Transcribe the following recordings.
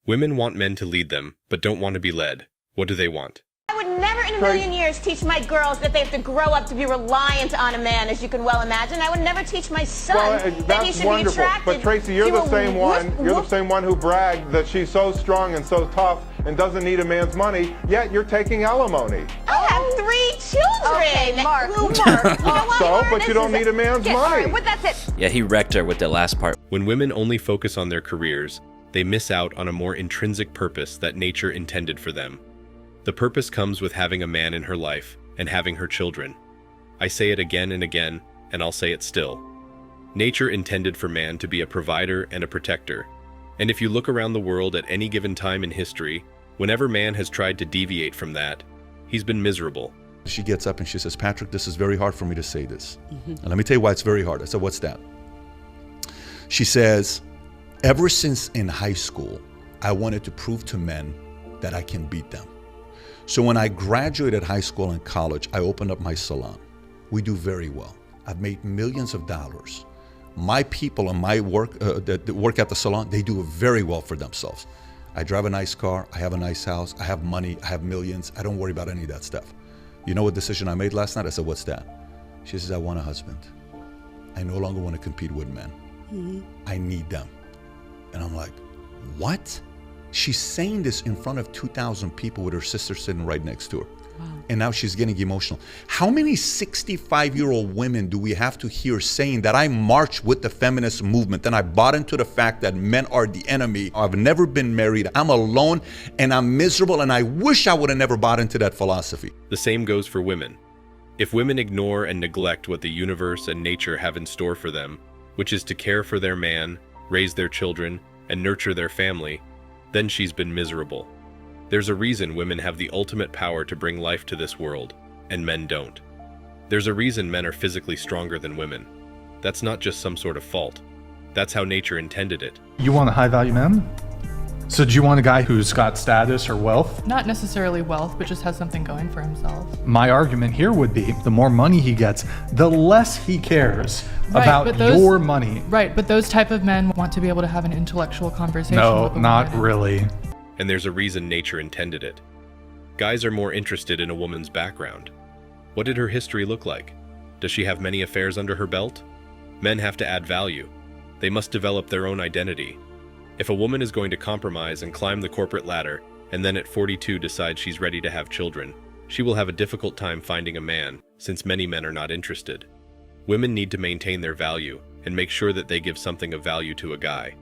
Women want men to lead them, but don't want to be led. What do they want? I would never in a million years teach my girls that they have to grow up to be reliant on a man, as you can well imagine. I would never teach my son that he should be attracted. But Tracy, you're the same one. You're the same one who bragged that she's so strong and so tough and doesn't need a man's money. Yet you're taking alimony. I have 3 children. Okay, Mark. You know what, So, Mark, but you don't need a man's money. All right, well, that's it. Yeah, he wrecked her with the last part. When women only focus on their careers, they miss out on a more intrinsic purpose that nature intended for them. The purpose comes with having a man in her life and having her children. I say it again and again, and I'll say it still. Nature intended for man to be a provider and a protector. And if you look around the world at any given time in history, whenever man has tried to deviate from that, he's been miserable. She gets up and she says, Patrick, this is very hard for me to say this. And let me tell you why it's very hard. I said, what's that? She says, ever since in high school, I wanted to prove to men that I can beat them. So when I graduated high school and college, I opened up my salon. We do very well. I've made millions of dollars. My people and my work that work at the salon, they do very well for themselves. I drive a nice car, I have a nice house, I have money, I have millions. I don't worry about any of that stuff. You know what decision I made last night? I said, what's that? She says, I want a husband. I no longer want to compete with men. I need them. And I'm like, what? She's saying this in front of 2,000 people with her sister sitting right next to her. Wow. And now she's getting emotional. How many 65-year-old women do we have to hear saying that I marched with the feminist movement and I bought into the fact that men are the enemy? I've never been married. I'm alone and I'm miserable and I wish I would have never bought into that philosophy. The same goes for women. If women ignore and neglect what the universe and nature have in store for them, which is to care for their man, raise their children, and nurture their family, then she's been miserable. There's a reason women have the ultimate power to bring life to this world, and men don't. There's a reason men are physically stronger than women. That's not just some sort of fault. That's how nature intended it. You want a high-value man? So do you want a guy who's got status or wealth? Not necessarily wealth, but just has something going for himself. My argument here would be the more money he gets, the less he cares about your money. Right, but those type of men want to be able to have an intellectual conversation No, with a not woman. really. And there's a reason nature intended it. Guys are more interested in a woman's background. What did her history look like? Does she have many affairs under her belt? Men have to add value. They must develop their own identity. If a woman is going to compromise and climb the corporate ladder, and then at 42 decides she's ready to have children, she will have a difficult time finding a man, since many men are not interested. Women need to maintain their value and make sure that they give something of value to a guy.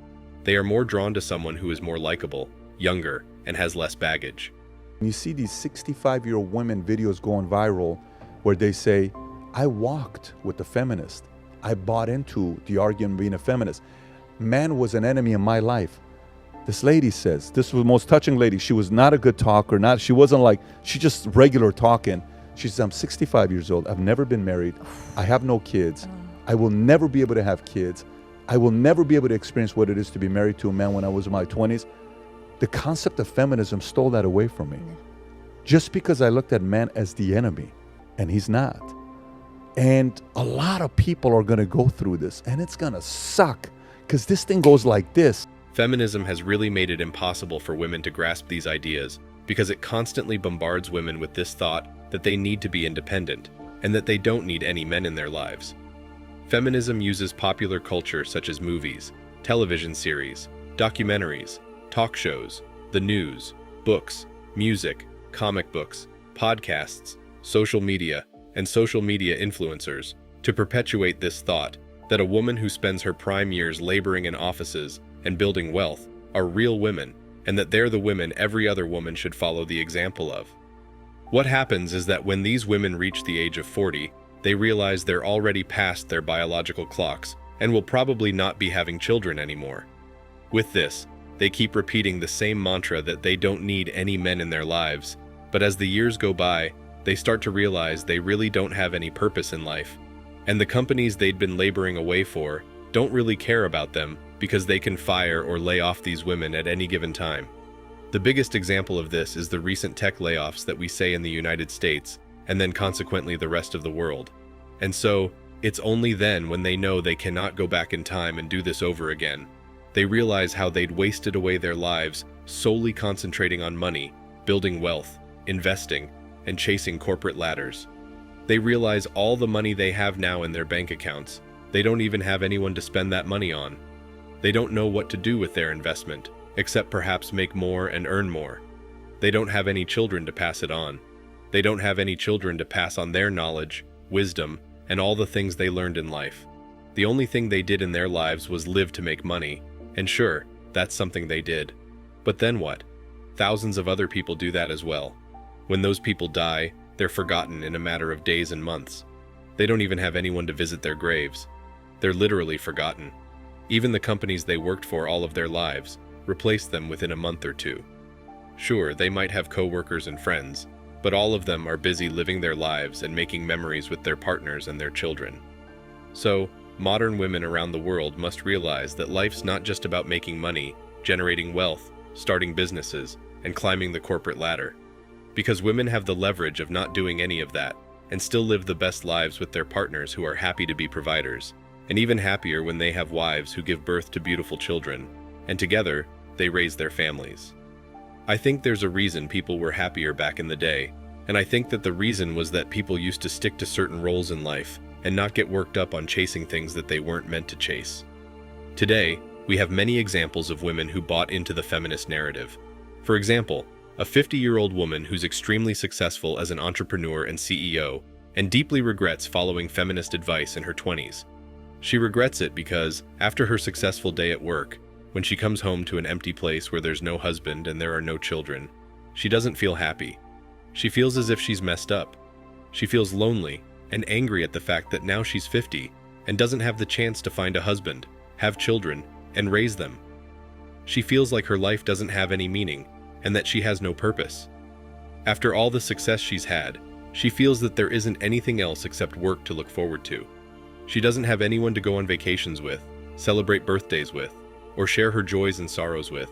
They are more drawn to someone who is more likable, younger, and has less baggage. You see these 65-year-old women videos going viral where they say, I walked with the feminist. I bought into the argument of being a feminist. Man was an enemy in my life. This lady says, this was the most touching lady. She was not a good talker. She wasn't like, she just regular talking. She says, I'm 65 years old. I've never been married. I have no kids. I will never be able to have kids. I will never be able to experience what it is to be married to a man when I was in my 20s. The concept of feminism stole that away from me. Just because I looked at man as the enemy, and he's not. And a lot of people are gonna go through this, and it's gonna suck, because this thing goes like this. Feminism has really made it impossible for women to grasp these ideas because it constantly bombards women with this thought that they need to be independent and that they don't need any men in their lives. Feminism uses popular culture such as movies, television series, documentaries, talk shows, the news, books, music, comic books, podcasts, social media, and social media influencers to perpetuate this thought that a woman who spends her prime years laboring in offices and building wealth are real women, and that they're the women every other woman should follow the example of. What happens is that when these women reach the age of 40, they realize they're already past their biological clocks and will probably not be having children anymore. With this, they keep repeating the same mantra that they don't need any men in their lives, but as the years go by, they start to realize they really don't have any purpose in life, and the companies they'd been laboring away for don't really care about them because they can fire or lay off these women at any given time. The biggest example of this is the recent tech layoffs that we say in the United States, and then consequently the rest of the world. And so, it's only then when they know they cannot go back in time and do this over again. They realize how they'd wasted away their lives solely concentrating on money, building wealth, investing, and chasing corporate ladders. They realize all the money they have now in their bank accounts, they don't even have anyone to spend that money on. They don't know what to do with their investment, except perhaps make more and earn more. They don't have any children to pass it on. They don't have any children to pass on their knowledge, wisdom, and all the things they learned in life. The only thing they did in their lives was live to make money, and sure, that's something they did. But then what? Thousands of other people do that as well. When those people die, they're forgotten in a matter of days and months. They don't even have anyone to visit their graves. They're literally forgotten. Even the companies they worked for all of their lives replaced them within a month or two. Sure, they might have co-workers and friends, but all of them are busy living their lives and making memories with their partners and their children. So, modern women around the world must realize that life's not just about making money, generating wealth, starting businesses, and climbing the corporate ladder. Because women have the leverage of not doing any of that, and still live the best lives with their partners who are happy to be providers, and even happier when they have wives who give birth to beautiful children, and together, they raise their families. I think there's a reason people were happier back in the day, and I think that the reason was that people used to stick to certain roles in life and not get worked up on chasing things that they weren't meant to chase. Today, we have many examples of women who bought into the feminist narrative. For example, a 50-year-old woman who's extremely successful as an entrepreneur and CEO and deeply regrets following feminist advice in her 20s. She regrets it because, after her successful day at work, when she comes home to an empty place where there's no husband and there are no children, she doesn't feel happy. She feels as if she's messed up. She feels lonely and angry at the fact that now she's 50 and doesn't have the chance to find a husband, have children, and raise them. She feels like her life doesn't have any meaning and that she has no purpose. After all the success she's had, she feels that there isn't anything else except work to look forward to. She doesn't have anyone to go on vacations with, celebrate birthdays with, or share her joys and sorrows with.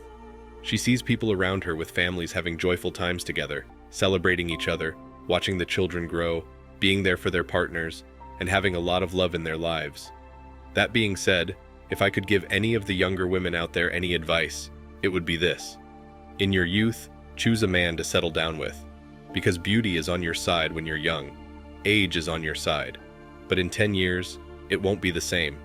She sees people around her with families having joyful times together, celebrating each other, watching the children grow, being there for their partners, and having a lot of love in their lives. That being said, if I could give any of the younger women out there any advice, it would be this. In your youth, choose a man to settle down with, because beauty is on your side when you're young. Age is on your side. But in 10 years, it won't be the same.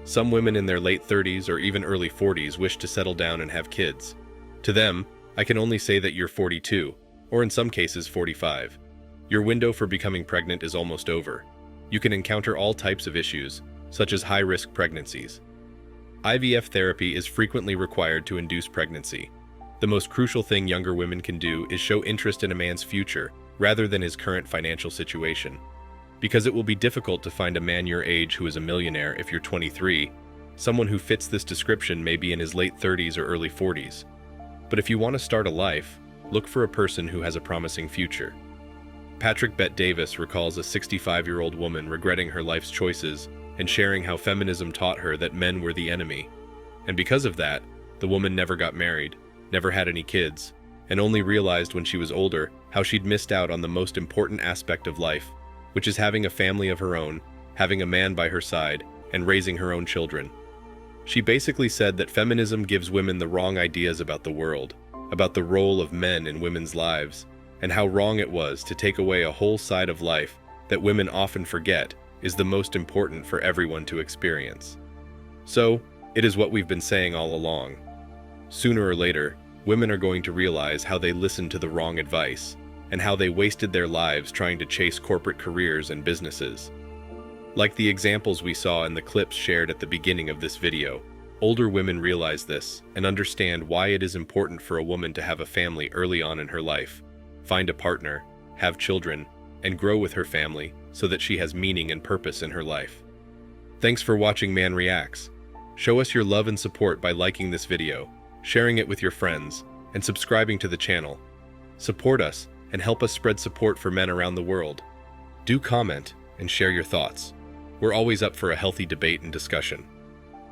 Some women in their late 30s or even early 40s wish to settle down and have kids. To them, I can only say that you're 42, or in some cases 45. Your window for becoming pregnant is almost over. You can encounter all types of issues, such as high-risk pregnancies. IVF therapy is frequently required to induce pregnancy. The most crucial thing younger women can do is show interest in a man's future rather than his current financial situation. Because it will be difficult to find a man your age who is a millionaire if you're 23. Someone who fits this description may be in his late 30s or early 40s. But if you want to start a life, look for a person who has a promising future. Patrick Bet-Davis recalls a 65-year-old woman regretting her life's choices and sharing how feminism taught her that men were the enemy. And because of that, the woman never got married, never had any kids, and only realized when she was older how she'd missed out on the most important aspect of life, which is having a family of her own, having a man by her side, and raising her own children. She basically said that feminism gives women the wrong ideas about the world, about the role of men in women's lives, and how wrong it was to take away a whole side of life that women often forget is the most important for everyone to experience. So, it is what we've been saying all along. Sooner or later, women are going to realize how they listened to the wrong advice, and how they wasted their lives trying to chase corporate careers and businesses. Like the examples we saw in the clips shared at the beginning of this video, older women realize this and understand why it is important for a woman to have a family early on in her life, find a partner, have children, and grow with her family so that she has meaning and purpose in her life. Thanks for watching Man Reacts. Show us your love and support by liking this video, sharing it with your friends, and subscribing to the channel. Support us and help us spread support for men around the world. Do comment and share your thoughts. We're always up for a healthy debate and discussion.